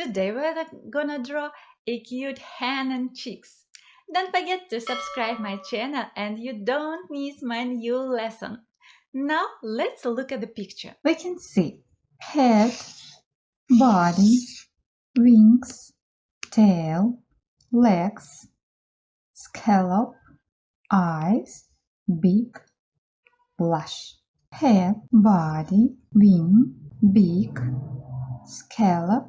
Today we're gonna draw a cute hen and chicks. Don't forget to subscribe my channel and you don't miss my new lesson. Now let's look at the picture. We can see head, body, wings, tail, legs, scallop, eyes, beak, blush. Head, body, wing, beak, scallop,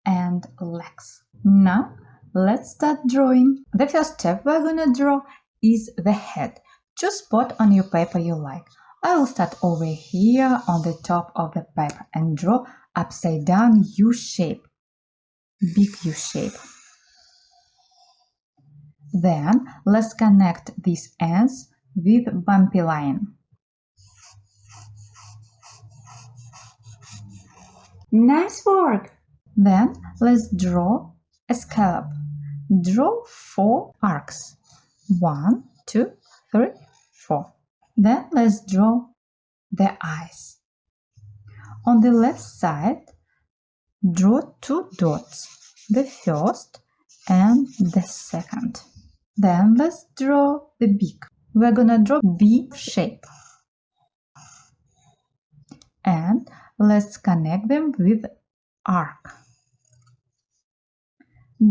and legs. Now let's start drawing. The first step we're gonna draw is the head. Choose spot on your paper you like. I will start over here on the top of the paper and draw upside down U shape, big U shape. Then let's connect these ends with bumpy line. Nice work! Then let's draw a scallop. Draw 4 arcs. 1, 2, 3, 4. Then let's draw the eyes. On the left side, draw 2 dots, the first and the second. Then let's draw the beak. We're gonna draw V shape. And let's connect them with arc.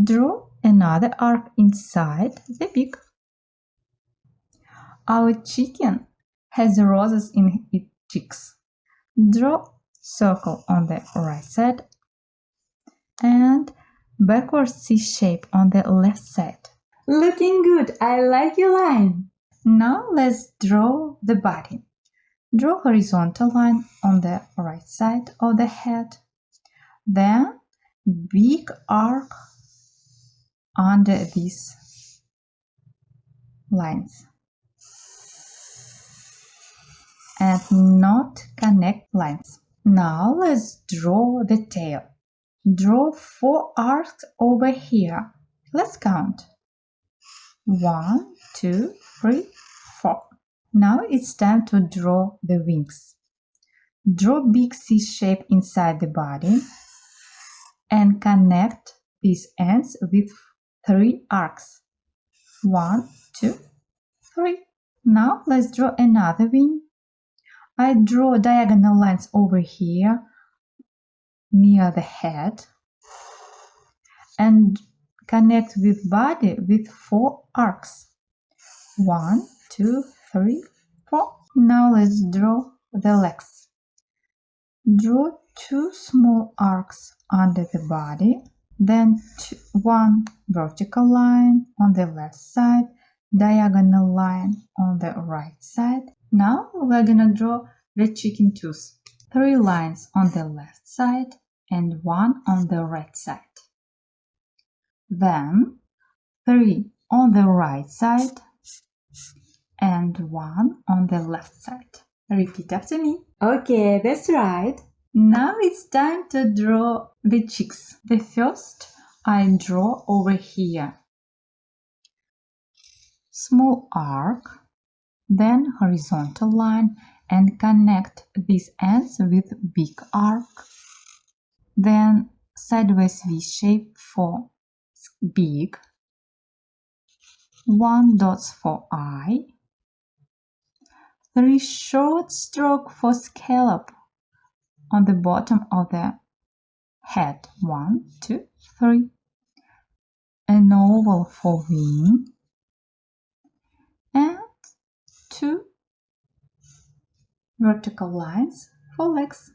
Draw another arc inside the beak. Our chicken has roses in its cheeks. Draw circle on the right side and backward C shape on the left side. Looking good! I like your line! Now let's draw the body. Draw horizontal line on the right side of the head. Then big arc under these lines. And not connect lines. Now let's draw the tail. Draw 4 arcs over here. Let's count. 1, 2, 3, 4. Now it's time to draw the wings. Draw big C shape inside the body and connect these ends with 3 arcs. 1, 2, 3. Now let's draw another wing. I draw diagonal lines over here near the head and connect with body with 4 arcs. 1, 2, 3, 4. Now let's draw the legs. Draw 2 small arcs under the body, then 1 vertical line on the left side, diagonal line on the right side. Now we're gonna draw the chicken tooth. 3 lines on the left side and 1 on the right side. Then 3 on the right side and 1 on the left side. Repeat after me. Okay, that's right. Now it's time to draw the cheeks. The first I draw over here. Small arc, then horizontal line and connect these ends with big arc. Then sideways V shape for beak. 1 dots for eye. 3 short stroke for scallop on the bottom of the head. 1, 2, 3. An oval for wing. And 2 vertical lines for legs.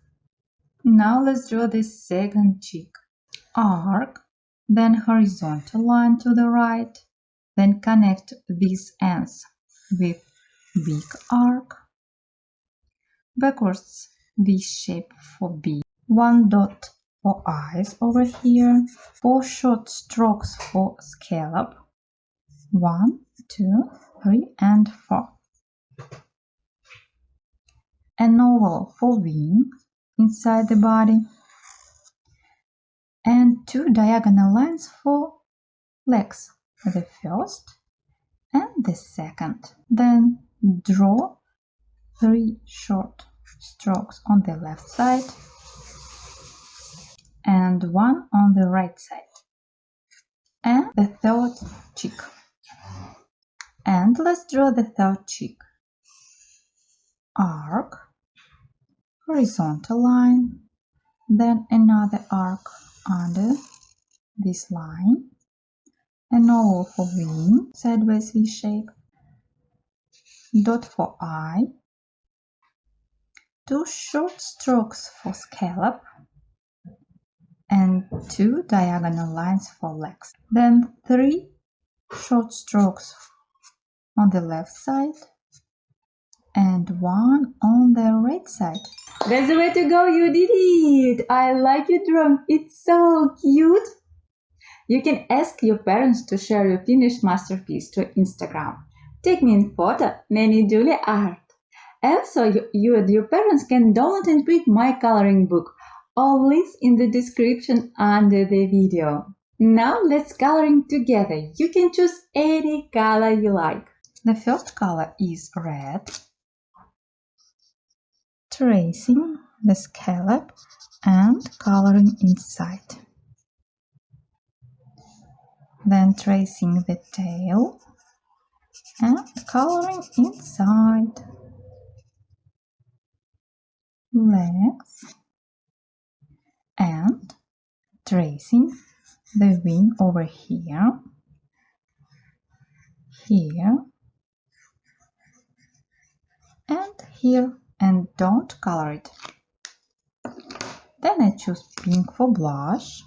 Now let's draw the second cheek. Arc, then horizontal line to the right, then connect these ends with big arc. Backwards V shape for B. 1 dot for eyes over here. 4 short strokes for scallop. 1, 2, 3, and 4. An oval for wing inside the body. And 2 diagonal lines for legs. The first and the second. Then draw 3 short strokes on the left side and one on the right side. And the third chick. And let's draw the third chick. Arc, horizontal line, then another arc under this line, an oval for wing, sideways V shape, dot for eye, 2 short strokes for scallop, and 2 diagonal lines for legs. Then 3 short strokes on the left side and 1 on the right side. That's the way to go, you did it! I like your drawing, it's so cute! You can ask your parents to share your finished masterpiece to Instagram. Take me in photo, Nanny Julie art. Also, you and your parents can download and read my coloring book. All links in the description under the video. Now let's coloring together. You can choose any color you like. The first color is red. Tracing the scallop and coloring inside. Then tracing the tail and coloring inside. Legs and tracing the wing over here, here, and here, and don't color it. Then I choose pink for blush,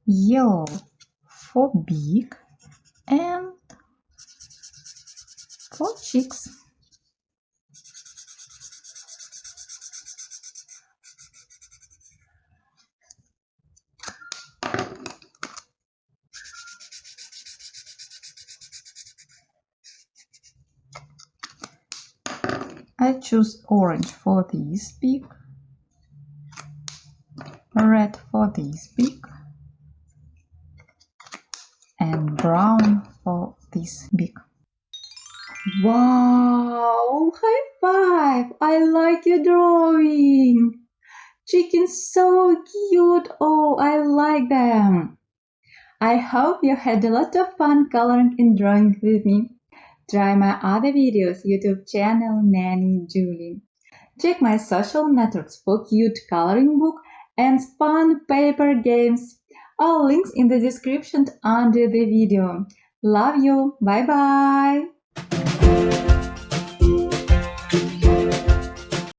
yellow for beak, and for cheeks. I choose orange for this beak, red for this beak, and brown for this beak. Wow! High five! I like your drawing! Chicken's so cute! Oh, I like them! I hope you had a lot of fun coloring and drawing with me. Try my other videos, YouTube channel Nanny Julie. Check my social networks for cute coloring book and fun paper games. All links in the description under the video. Love you. Bye bye.